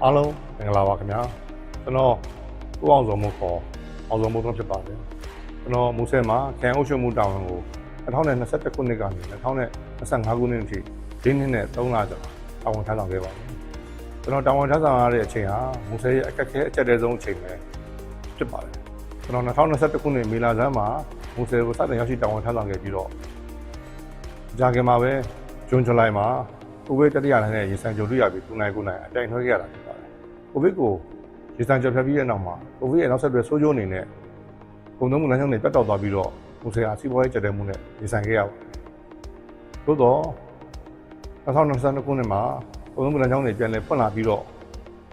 အားလုံးမင်္ဂလာပါခင်ဗျာကျွန်တော်ကိုအောင်စောမိုးခေါ်အောင်စောမိုးတော့ဖြစ်ပါတယ်ကျွန်တော်မူဆယ်မှာခရိုင်အုပ်ချုပ်မှုတာဝန်ကို2021ခုနှစ်ကနေ2025ခုနှစ်အထိဒီနှစ်နဲ့3လကျော်တာဝန်ထမ်းဆောင်ခဲ့ပါတယ်ကျွန်တော်တာဝန်ထမ်းဆောင်ရတဲ့အချိန်ဟာမူဆယ်ရဲ့အခက်အခဲအကျပ်တဲဆုံးအချိန်ပဲဖြစ်ပါတယ်ကျွန်တော်2021ခုနှစ်မေလဆန်းမှာမူဆယ်ကိုစတင်ရောက်ရှိတာဝန်ထမ်းဆောင်ခဲ့ပြီးတော့ကြာခင်မှာပဲဇွန်ဇူလိုင်မှာကိုဗစ်တတိယလှိုင်းနဲ့ရေစံကြုံတွေ့ရပြီး9 နိုင်အတိုင်းနှွှဲခဲ့ရတာဖြစ်ပါတယ်။ကိုဗစ်ကိုရေစံကြုံဖြတ်ပြီးတဲ့နောက်မှာကိုဗစ်ရဲ့နောက်ဆက်တွဲဆိုးကျိုးအနေနဲ့ကုန်သွယ်မှုလမ်းကြောင်းတွေပြတ်တောက်သွားပြီးတော့မူဆယ်ဟာစီးပွားရေးကျတဲ့မှုနဲ့ရေစံခဲ့ရပါတယ်။သို့တော့2022ခုနှစ်မှာကုန်သွယ်မှုလမ်းကြောင်းတွေပြန်လည်ဖွင့်လာပြီးတော့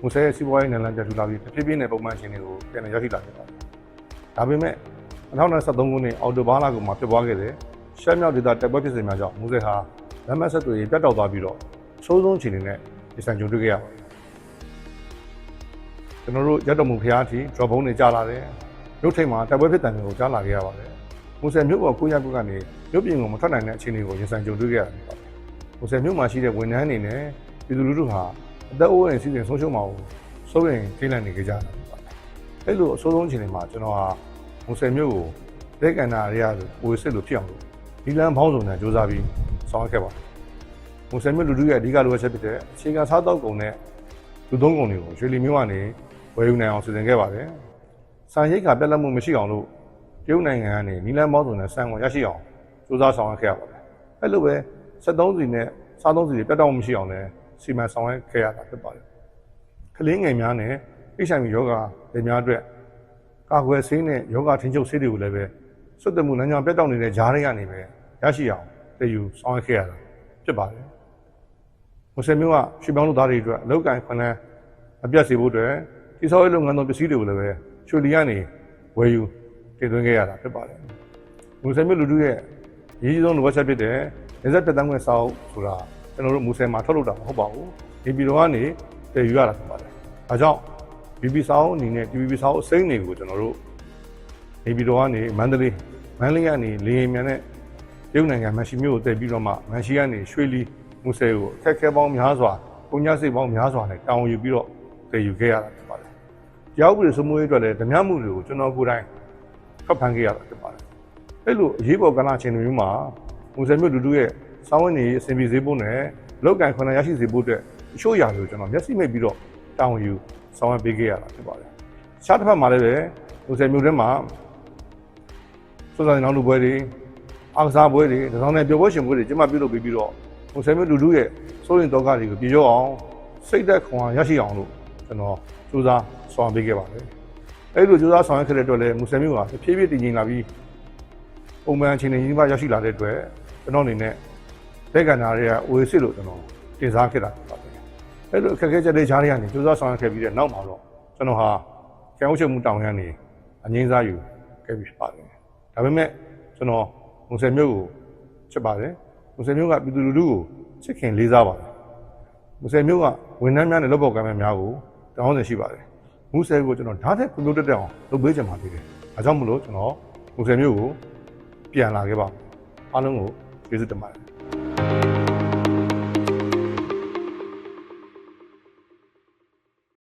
မူဆယ်ရဲ့စီးပွားရေးနယ်လမ်းပြန်ထူလာပြီးတဖြည်းဖြည်းနဲ့ပုံမှန်အခြေအနေကိုပြန်လည်ရောက်ရှိလာခဲ့ပါတယ်။ဒါပေမဲ့2023ခုနှစ်အောက်တိုဘာလကမှဖြစ်ပွားခဲ့တဲ့ရှမ်းမြောက်ဒေသတိုက်ပွဲဖြစ်စဉ်များကြောင့်မူဆယ်ဟာလမ်းမဆက်တွေပြတ်တောက်သွားပြီးတော့စိုးဆုံးအခြေအနေနဲ့ဒီစံကြုံတွေ့ခဲ့ရပါတယ်ကျွန်တော်တို့ရက်တော်မူဖျားအထိ drop ဘုံတွေကြာလာတယ်မြို့ထိပ်မှာတိုက်ပွဲဖြစ်တဲ့နေကိုကြားလာခဲ့ရပါတယ်မူဆယ်မြို့ပေါ်ကိုရက်ကွက်ကနေမြို့ပြင်ကိုမထွက်နိုင်တဲ့အခြေအနေကိုရင်ဆိုင်ကြုံတွေ့ခဲ့ရပါတယ်မူဆယ်မြို့မှာရှိတဲ့ဝန်ထမ်းတွေနဲ့ပြည်သူလူထုဟာအသက်အိုးအိမ်စီစဉ်ဆုံးရှုံးမှာကိုစိုးရိမ်ထိတ်လန့်နေကြတာပါအဲ့လိုအဆိုးဆုံးအခြေအနေမှာကျွန်တော်ဟာမူဆယ်မြို့ကိုလက်ကန်နာအရာလိုပိုစစ်လိုဖြစ်အောင်လို့ဒီလမ်းပေါင်းစုံနဲ့စ조사ပြီးဆောင်ရွက်ခဲ့ပါတယ်မူဆယ်မြို့လူထုရဲ့အဓိကလိုအပ်ချက်ဖြစ်တဲ့အခြေခံစားသောက်ကုန်နဲ့လူသုံးကုန်တွေကိုရွှေလီမြို့ကနေဝယ်ယူနိုင်အောင်စီစဉ်ခဲ့ပါတယ်။စံရိတ်ခါပြတ်လက်မှုမရှိအောင်လို့တရုတ်နိုင်ငံကနေနီလန်းပေါင်းစုံနဲ့စံကိုရရှိအောင်စ조사ဆောင်ရွက်ခဲ့ရပါတယ်။အဲ့လိုပဲ73စီနဲ့စားသုံးစီတွေပြတ်တောက်မှုမရှိအောင်လည်းစီမံဆောင်ရွက်ခဲ့ရတာဖြစ်ပါတယ်။ကလေးငယ်များနဲ့ HIV ရောဂါတွေများအတွက်ကာကွယ်ဆေးနဲ့ရောဂါထိန်းချုပ်ဆေးတွေကိုလည်းပဲဆွတ်တက်မှုလမ်းကြောင်းပြတ်တောက်နေတဲ့ဂျားတွေကနေပဲရရှိအောင်တည်ယူဆောင်ရွက်ခဲ့ရတာဖြစ်ပါတယ်မူဆယ်မြို့ကရွှေပြောင်းလူသားတွေအတွက်အလုပ်ကိုင်ခွင့်လန်းအပြတ်စေဖို့အတွက်တိစောရေးလုပ်ငန်းသောပစ္စည်းတွေကိုလည်းပဲရွှေလီကနေဝယ်ယူတင်သွင်းခဲ့ရတာဖြစ်ပါတယ်မူဆယ်မြို့လူထုရဲ့အရေးကြီးဆုံးလိုအပ်ချက်ဖြစ်တဲ့နေဆက်တက်တန်းခွင့်စာအုပ်ဆိုတာကျွန်တော်တို့မူဆယ်မှာထုတ်လုပ်တာမဟုတ်ပါဘူးဒီပြည်တော်ကနေတည်ယူရတာဖြစ်ပါတယ်ဒါကြောင့် BB စာအုပ်အနေနဲ့ BB စာအုပ်အစိမ်းတွေကိုကျွန်တော်တို့ဒီပြည်တော်ကနေမန္တလေးကနေလေယာဉ်မြန်နဲ့တရုတ်နိုင်ငံမန်ရှီမြို့ကိုတည်ပြီးတော့မှမန်ရှီကနေရွှေလီမူဆယ်ကိုအခက်အခဲပေါင်းများစွာပုံညာစိတ်ပေါင်းများစွာနဲ့တောင်းယူပြီးတော့တည်ယူခဲ့ရတာဖြစ်ပါတယ်။ကြောက်ပြီးစမှုရေးအတွက်လည်းဓမြမှုတွေကိုကျွန်တော်ကိုယ်တိုင်ဖတ်ဖန်ခဲ့ရတာဖြစ်ပါတယ်။အဲ့လိုအရေးပေါ်ကဏ္ဍအချိန်တွေမှာမူဆယ်မြို့လူထုရဲ့စောင်းဝင်နေအဆင်ပြေစေဖို့နဲ့လောက်ကန်ခွင့်ရရှိစေဖို့အတွက်အချို့အရာတွေကိုကျွန်တော်မျက်စိမိတ်ပြီးတော့တောင်းယူဆောင်ရွက်ပေးခဲ့ရတာဖြစ်ပါတယ်။ခြားတစ်ဖက်မှာလည်းပဲမူဆယ်မြို့ထဲမှာစွမ်းဆောင်နောက်လူပွဲတွေအားကစားပွဲတွေဒါဆောင်တဲ့ပျော်ပွဲရှင်ပွဲတွေကျင်းပပြုလုပ်ပြီးတော့မူဆယ်မြို့လူထုရဲ့စိုးရိမ်တော့ကတွေကိုပြေလျော့အောင်စိတ်သက်ခွန်အားရရှိအောင်လို့ကျွန်တော်စူးစမ်းဆောင်ပေးခဲ့ပါတယ်။အဲဒီလိုစူးစမ်းဆောင်ရွက်ခဲ့တဲ့အတွက်လည်းမူဆယ်မြို့ကတဖြည်းဖြည်းတည်ငြိမ်လာပြီးပုံမှန်အခြေအနေကြီးပါရရှိလာတဲ့အတွက်ကျွန်တော်အနေနဲ့လက်ကန်နာတွေကဝေစစ်လို့ကျွန်တော်တင်စားခဲ့တာပါပဲ။အဲဒီလိုအခက်အခဲချက်တွေကြားတွေကနေစူးစမ်းဆောင်ရွက်ခဲ့ပြီးတဲ့နောက်မှာတော့ကျွန်တော်ဟာကျန်းမာရေးမှုတောင်းရနေအငြင်းစားယူခဲ့ပြီးပါတယ်။ဒါပေမဲ့ကျွန်တော်မူဆယ်မြို့ကိုချစ်ပါတယ်မူဆယ်မြို့ကပြည်သူလူထုကိုချစ်ခင်လေးစားပါတယ်မူဆယ်မြို့ကဝန်ထမ်းများနဲ့လုပ်ဖော်ကိုင်ဖက်များကိုတောင်းဆိုရှိပါတယ်မူဆယ်ကိုကျွန်တော်ဓာတ်တဲ့ပြုတ်တက်အောင်လုပ်ပေးချင်ပါသေးတယ်ဒါကြောင့်မလို့ကျွန်တော်မူဆယ်မြို့ကိုပြန်လာခဲ့ပါအားလုံးကိုကျေးဇူးတင်ပါတယ်